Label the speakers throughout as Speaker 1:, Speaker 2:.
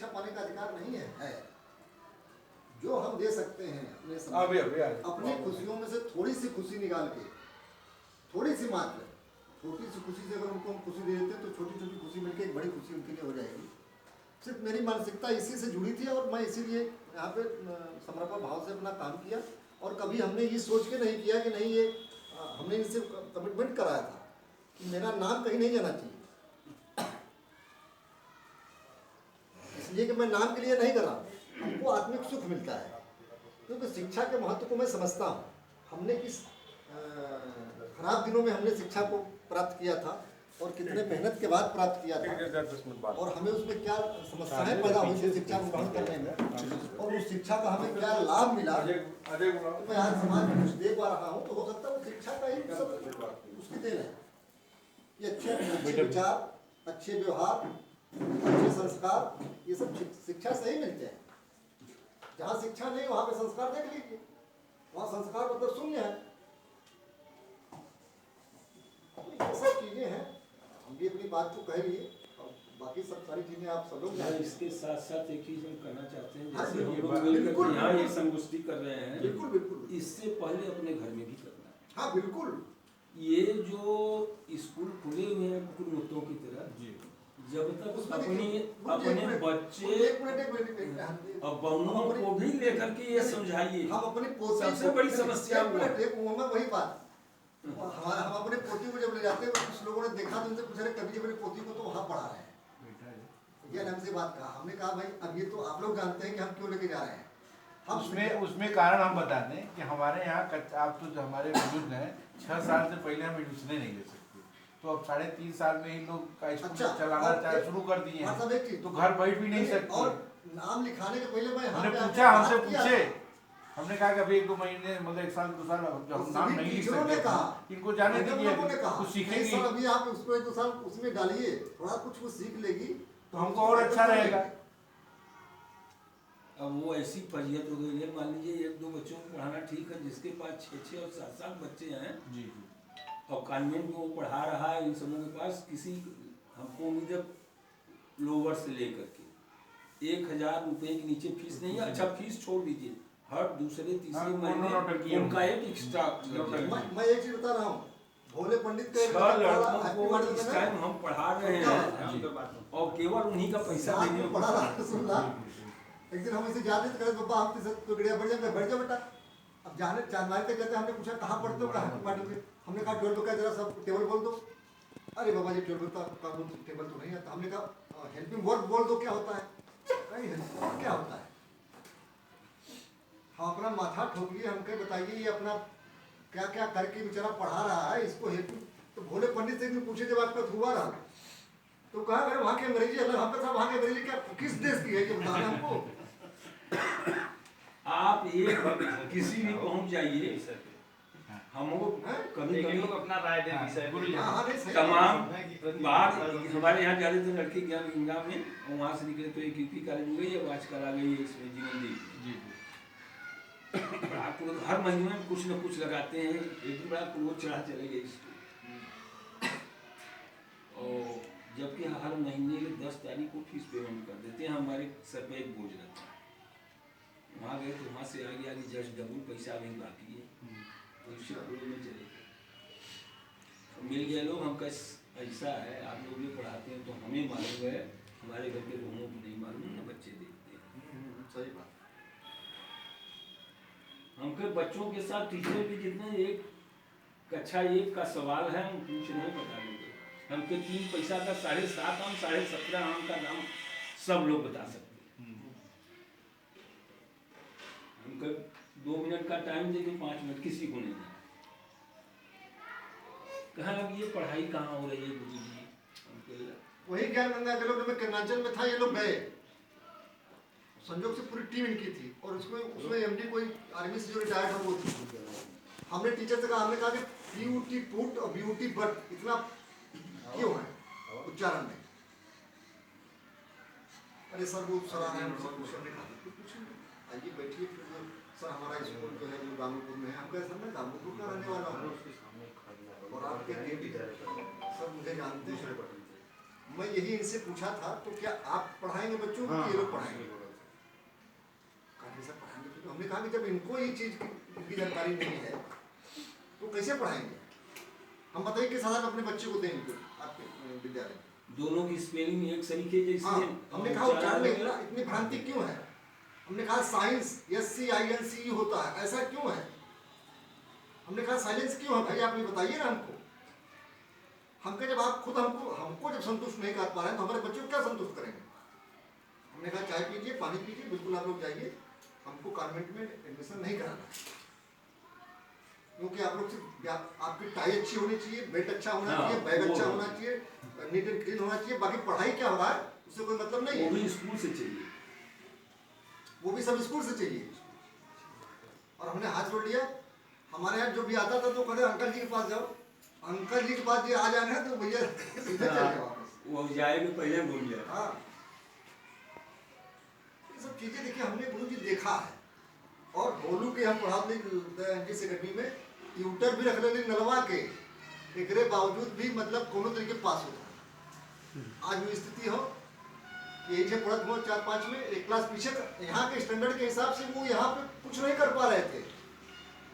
Speaker 1: शिक्षा पाने का अधिकार नहीं है। जो हम दे सकते हैं अपने खुशियों में से थोड़ी सी खुशी निकाल के, थोड़ी सी मात्र छोटी सी खुशी से अगर उनको हम खुशी दे देते हैं तो छोटी छोटी खुशी मिलकर एक बड़ी खुशी उनके लिए हो जाएगी। सिर्फ मेरी मानसिकता इसी से जुड़ी थी और मैं इसीलिए यहाँ पे समर्पण भाव से अपना काम किया। और कभी हमने ये सोच के नहीं किया कि नहीं ये हमने इनसे कमिटमेंट कराया था कि मेरा नाम कहीं नहीं जाना चाहिए, इसलिए कि मैं नाम के लिए नहीं कर रहा हूँ, हमको आत्मिक सुख मिलता है। क्योंकि शिक्षा के महत्व को मैं समझता हूँ। हमने किस खराब दिनों में हमने शिक्षा को प्राप्त किया था और कितने मेहनत के बाद प्राप्त किया था, और हमें उसमें क्या समस्याएं पैदा हुई थी शिक्षा को ग्रहण करने में, और उस शिक्षा का हमें क्या लाभ मिला। तो मैं आज समाज में कुछ दे पा रहा हूँ, तो हो सकता है वो शिक्षा का ही सब उसकी देन है। ये अच्छे विचार, अच्छे व्यवहार, अच्छे संस्कार, ये सब शिक्षा से ही मिलते हैं। जहाँ शिक्षा नहीं वहाँ पे संस्कार देख लीजिए, वहाँ संस्कार मतलब शून्य है। तो ये सब चीजें हैं। हम भी अपनी बात को कह लिए और बाकी सब सारी चीजें आप सब लोग
Speaker 2: जानें। इसके साथ साथ एक चीज हम करना चाहते हैं, जैसे हम लोग मिलकर यहाँ ये संगोष्ठी कर रहे हैं,
Speaker 1: बिल्कुल बिल्कुल,
Speaker 2: इससे पहले अपने घर में भी करना है।
Speaker 1: हाँ बिल्कुल।
Speaker 2: ये जो स्कूल खुले हुए हैं कुकुर मुत्तों की तरह, जब तक अपने बच्चे और बहुओं को भी लेकर के ये समझाइए।
Speaker 1: हम अपने पोते,
Speaker 2: सबसे बड़ी समस्या
Speaker 1: वही बात, हम अपने पोती को जब ले जाते हैं, कुछ लोगों ने देखा तो उनसे पूछ रहे कभी अपने पोती को तो वहाँ पढ़ा रहे हैं, ये हमसे बात कहा। हमने कहा भाई अब ये तो आप लोग जानते हैं कि हम क्यों लेके जा रहे हैं। हम
Speaker 3: उसमें कारण हम बता दें कि हमारे यहाँ आप तो जो हमारे बुजुर्ग हैं 6 साल से पहले हम एडमिशन नहीं ले सकते, तो अब 3.5 साल में ही लोग का स्कूल चलाना शुरू कर दिए हैं, तो घर बैठ भी नहीं सकते।
Speaker 1: और नाम लिखाने के पहले मैं
Speaker 3: हमसे पूछे, हमने कहा कि अभी 1-2 महीने मतलब 1 साल 2 साल जो हम नाम नहीं लिख सकते, इनको जाने दीजिए, कुछ सीखेंगे।
Speaker 1: अभी आप उसको 1-2 साल उसमें डालिए, थोड़ा कुछ वो सीख लेगी
Speaker 3: तो हमको और अच्छा रहेगा।
Speaker 2: अब वो ऐसी फजीयत हो गई है, मान लीजिए 1-2 बच्चों को पढ़ाना ठीक है, जिसके पास 6-6 और 7-7 बच्चे हैं
Speaker 3: जी
Speaker 2: और कॉन्वेंट में वो पढ़ा रहा है, इन सबों के पास किसी हमको उम्मीद है लोअर से लेकर के 1000 रुपये के नीचे फीस नहीं है। अच्छा फीस छोड़ दीजिए, हर दूसरे तीसरे महीने उनका एक एक्स्ट्रा।
Speaker 1: मैं एक चीज बता रहा हूँ, भोले पंडित का
Speaker 2: 6 लड़कों को इस टाइम हम पढ़ा रहे हैं और केवल उन्हीं का पैसा देने में
Speaker 1: पढ़ा रहा। एक दिन हम इसे जाते थे, पापा हम तो गड़िया बढ़ जाए, बैठ जाओ बेटा। अब जाने चांदमारी तक कहते हमने पूछा कहाँ पढ़ते हो, कहाँ पढ़ते, हमने कहा 12 का जरा सब टेबल बोल दो। अरे बाबा जी 12 का टेबल तो नहीं आता। हमने कहा हेल्पिंग वर्ड बोल दो, क्या होता है? नहीं क्या होता है? हम अपना माथा ठोकिए, हमको बताइए ये अपना क्या क्या करके बेचारा पढ़ा रहा है, इसको हेल्पिंग। तो भोले पंडित से पूछे जब आपका हुआ रहा तो कहा अरे वहाँ की अंग्रेजी अलग, हम तो वहाँ की अंग्रेजी क्या किस देश की है ये बताना हमको।
Speaker 2: आप एक किसी भी पहुंच जाइए, हमको कभी कभी
Speaker 4: अपना राय दें
Speaker 2: तमाम बात। हमारे यहाँ जाते थे लड़के ज्ञान गंगा में, वहाँ से निकले तो एक यूपी कॉलेज में गई, अब आजकल आ गई है इसमें जीवन दी। आपको हर महीने में कुछ न कुछ लगाते हैं, एक बड़ा वो चढ़ा चले गए इसको। और जबकि हर महीने की 10 तारीख को फीस पेमेंट कर देते हैं, हमारे सर पे एक बोझ रहता है। वहाँ गए तो वहाँ से आगे आगे जस्ट डबल पैसा अभी बाकी है, तो इससे पूरे में चले गए। तो मिल गए लोग, हम कैस ऐसा है आप लोग भी पढ़ाते हैं तो हमें मालूम है, हमारे घर के लोगों को नहीं मालूम ना, बच्चे देखते हैं।
Speaker 1: सही बात।
Speaker 2: हमके बच्चों के साथ टीचर भी जितने एक कक्षा 1 का सवाल है हम पूछ नहीं बता देंगे। हमके 3 पैसा का 7.5 आम 17.5 आम का नाम सब लोग बता सकते हैं। हमको 2 मिनट का टाइम दे के 5 मिनट किसी को नहीं देना। कहाँ अब ये पढ़ाई कहाँ हो रही है गुरु जी?
Speaker 1: वही ज्ञान गंगा के लोग, कर्नाचल में था, ये लोग गए, संजोग से पूरी टीम इनकी थी और उसमें एमडी कोई आर्मी से जो रिटायर्ड था वो थी। हमने टीचर से कहा, हमने कहा कि पीयूटी पुट और बीयूटी बट इतना क्यों है उच्चारण में? अरे सर वो सर आ रहे हैं, सर ने कहा आइए बैठिए, फिर सर हमारा स्कूल जो है वो दामोदपुर में है। हम कहे सर मैं दामोदपुर का रहने वाला हूँ और आपके सर मुझे जानते हैं, मैं यही इनसे पूछा था, तो क्या आप पढ़ाएंगे बच्चों को कि ये लोग पढ़ाएंगे? काफी सब पढ़ाएंगे। तो हमने कहा कि जब इनको ये चीज़ की जानकारी नहीं है तो कैसे पढ़ाएंगे? हम बताइए किस आधार पर अपने बच्चे को देंगे आपके विद्यालय में?
Speaker 2: दोनों की स्पेलिंग एक सरीके जैसी
Speaker 1: हाँ,
Speaker 2: है।
Speaker 1: हमने कहा उच्चारण में इतनी भ्रांति क्यों है? हमने कहा साइंस SCINCE होता है, ऐसा क्यों है? हमने कहा साइलेंस क्यों है भाई, आप ये बताइए ना हमको। हम कहे जब आप खुद हमको जब संतुष्ट नहीं कर पा रहे हैं तो हमारे बच्चों को क्या संतुष्ट करेंगे? हमने कहा चाय पीजिए, पानी पीजिए, बिल्कुल आप लोग जाइए, हमको कॉन्वेंट में एडमिशन नहीं कराना है, क्योंकि आप लोग से आपकी टाई अच्छी होनी चाहिए, बेल्ट अच्छा होना चाहिए, बैग अच्छा होना चाहिए, नीट एंड क्लीन होना चाहिए, बाकी पढ़ाई क्या हो रहा है उससे कोई मतलब नहीं है।
Speaker 2: वो भी स्कूल से चाहिए,
Speaker 1: वो भी सब स्कूल से चाहिए। और हमने हाथ जोड़ लिया। हमारे यहाँ जो भी आता था तो कहते अंकल जी के पास जाओ, अंकल जी के पास जी आ जाना है तो भैया सीधे चले वापस।
Speaker 2: वो जाएगा पहले भूल गया।
Speaker 1: हाँ, ये सब चीजें देखिए हमने गुरु जी देखा है। और ढोलू के हम पढ़ाते जिस अकेडमी में ट्यूटर भी रख ले नलवा के, एकरे बावजूद भी मतलब कोनो तरीके पास होता है। आज वो स्थिति हो यही से पढ़त हो 4-5 में एक क्लास पीछे, यहाँ के स्टैंडर्ड के हिसाब से वो यहाँ पे कुछ नहीं कर पा रहे थे।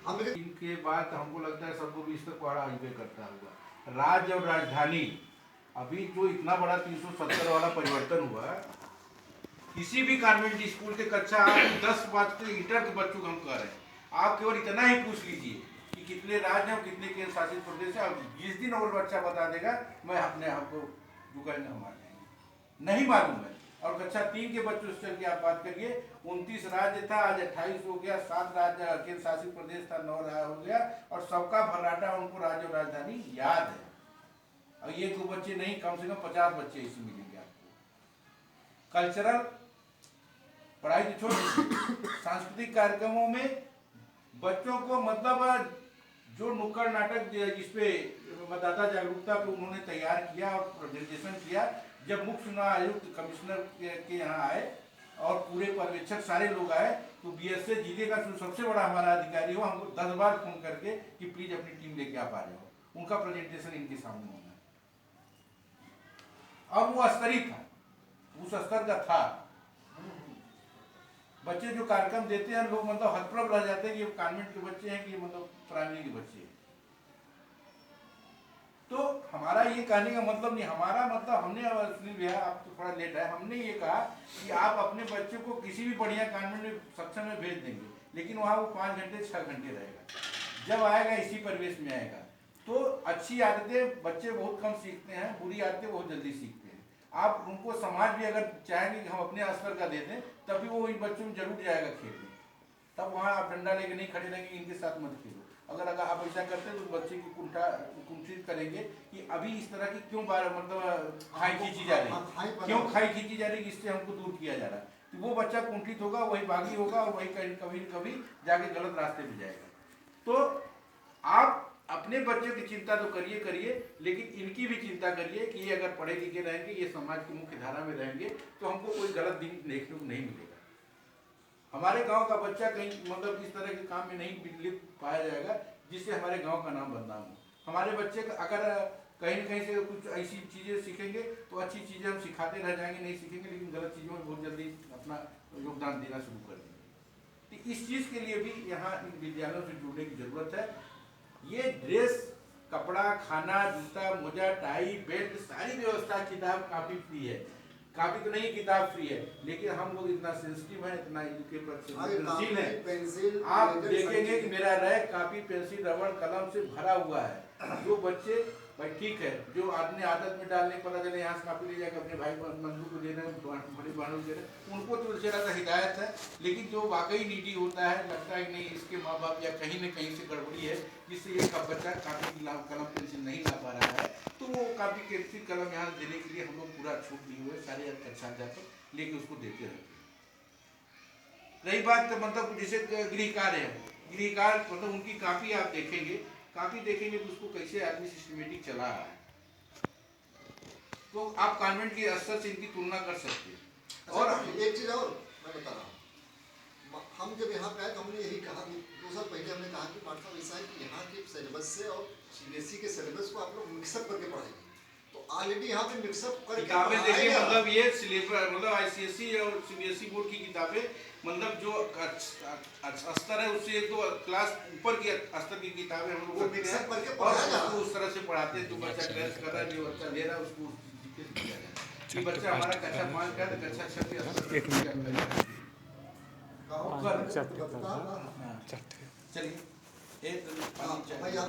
Speaker 1: हम
Speaker 3: इनके बाद हमको लगता है सबको भी इस तक पढ़ा ही करता होगा। राज्य और राजधानी, अभी जो इतना बड़ा 370 वाला परिवर्तन हुआ, किसी भी कॉन्वेंट स्कूल के कक्षा 10 बच्चे इंटर के बच्चों को हम कह रहे हैं, आप केवल इतना ही पूछ लीजिए कि कितने राज्य हैं और कितने केंद्र शासित प्रदेश है, और जिस दिन वो बच्चा बता देगा मैं अपने आपको दुकान में मार देंगे, नहीं मालूम है। और कक्षा 3 के बच्चों से चल के आप बात करिए, 29 राज्य था, आज 28 हो गया, 7 राज्य केंद्र शासित प्रदेश था, 9 राज्य हो गया, और सबका भर्राटा उनको राज्य और राजधानी याद है। और ये 2 बच्चे नहीं, कम से कम 50 बच्चे इसी मिलेंगे आपको। कल्चरल पढ़ाई तो छोड़ दीजिए, सांस्कृतिक कार्यक्रमों में बच्चों को मतलब जो नुक्कड़ नाटक जिसपे मतदाता जागरूकता पे उन्होंने तैयार किया और प्रेजेंटेशन किया, जब मुख्य चुनाव आयुक्त कमिश्नर के यहाँ आए और पूरे पर्यवेक्षक सारे लोग आए, तो BSA जिले का जो सबसे बड़ा हमारा अधिकारी हो, हमको 10 बार फोन करके कि प्लीज अपनी टीम लेके आप आ रहे हो, उनका प्रेजेंटेशन इनके सामने होना है। और वो स्तरीय था, उस स्तर का था। बच्चे जो कार्यक्रम देते हैं लोग मतलब हतप्रभ रह जाते हैं कि ये कॉन्वेंट के बच्चे हैं कि ये मतलब प्राइमरी के बच्चे हैं। तो हमारा ये कहने का मतलब नहीं, हमारा मतलब हमने, सुनील भैया आप तो थोड़ा लेट है, हमने ये कहा कि आप अपने बच्चे को किसी भी बढ़िया कॉन्वेंट में सक्षम में भेज देंगे, लेकिन वहाँ वो 5 घंटे 6 घंटे रहेगा। जब आएगा इसी परिवेश में आएगा तो अच्छी आदतें बच्चे बहुत कम सीखते हैं, बुरी आदतें बहुत जल्दी सीखते हैं। आप उनको समाज भी अगर चाहेंगे कि हम अपने स्तर का दे दें, तभी वो इन बच्चों में जरूर जाएगा खेलने। तब वहाँ आप डंडा लेके नहीं खड़े रहेंगे, इनके साथ मत खेलो। अगर आप ऐसा करते हैं तो बच्चे की कुंठित करेंगे कि अभी इस तरह की क्यों मतलब खाई खींची जा रही, क्यों खाई खींची जा रही, इससे हमको दूर किया जा रहा है। तो वो बच्चा कुंठित होगा, वही बागी होगा और वही कभी न कभी जाके गलत रास्ते पे जाएगा। तो आप अपने बच्चों की चिंता तो करिए, लेकिन इनकी भी चिंता करिए कि ये अगर पढ़े लिखे रहेंगे, ये समाज की मुख्य धारा में रहेंगे, तो हमको कोई गलत दिन देखने को नहीं मिलेगा। हमारे गांव का बच्चा कहीं मतलब इस तरह के काम में नहीं लिप्त पाया जाएगा जिससे हमारे गांव का नाम बदनाम हो। हमारे बच्चे अगर कहीं न कहीं से कुछ ऐसी चीज़ें सीखेंगे तो अच्छी चीज़ें हम सिखाते रह जाएंगे, नहीं सीखेंगे लेकिन गलत चीज़ों में बहुत जल्दी अपना योगदान देना शुरू कर देंगे। तो इस चीज़ के लिए भी यहाँ इन विद्यालयों से जुड़ने की ज़रूरत है। ये ड्रेस, कपड़ा, खाना, जूता, मोजा, टाई, बेल्ट, सारी व्यवस्था, किताब काफ़ी फ्री है। काफी तो नहीं, किताब फ्री है, लेकिन हम लोग इतना सेंसिटिव है, इतना इनके प्रति है। आप देखेंगे कि मेरा रैक कापी, पेंसिल, रबड़, कलम से भरा हुआ है। जो बच्चे भाई ठीक है, जो आदमी आदत में डालने पता चले यहाँ से कापी ले जाकर अपने भाई बंधु को देना, बड़े बहनों को देना, उनको तो ज़रा हिदायत है। लेकिन जो वाकई नीडी होता है, लगता है कि नहीं इसके माँ बाप या कहीं न कहीं से गड़बड़ी है जिससे ये बच्चा कापी कलम पेंसिल नहीं ला पा रहा है, तो वो कापी पेंसिल कलम यहाँ देने के लिए हम लोग पूरा छूट दिए हुए सारे कक्षा जाकर लेके उसको देते रहते हैं। रही बात तो मतलब जैसे गृह कार्य है, गृह कार्य मतलब उनकी कापी आप देखेंगे, कापी देखेंगे तो उसको कैसे आदमी सिस्टमेटिक चला रहा है, तो आप कॉन्वेंट के स्तर से इनकी तुलना कर सकते हैं।
Speaker 1: और एक चीज और मैं बता रहा हूँ, हम जब यहाँ पे आए तो हमने यही कहा कि 2 साल पहले हमने कहा कि पाठ साहब ऐसा है कि यहाँ के सिलेबस से और CBSE के सिलेबस को आप लोग मिक्सअप करके पढ़ाइए, तो ऑलरेडी यहाँ पे मिक्सअप करके
Speaker 4: किताबें देखिए,
Speaker 1: पढ़ाया
Speaker 4: मतलब ये सिलेबस, मतलब आईसीएसई और सीबीएसई बोर्ड की किताबें, मतलब जो स्तर है उससे एक दो क्लास ऊपर की स्तर की किताबें हम लोग
Speaker 1: वो
Speaker 4: रखते
Speaker 1: मिक्सअप करके
Speaker 4: हैं और
Speaker 1: पढ़ाया जा रहा
Speaker 4: उसको उस तरह से पढ़ाते हैं। जो बच्चा टेस्ट कर रहा है, जो बच्चा ले रहा है, उसको उस तरीके से किया जाए कि बच्चा हमारा कक्षा 5 का है तो कक्षा 6 के स्तर पर क्या करेगा।
Speaker 1: गाँव
Speaker 4: कर
Speaker 1: का-
Speaker 4: चलिए, एक
Speaker 1: हाँ, भाई,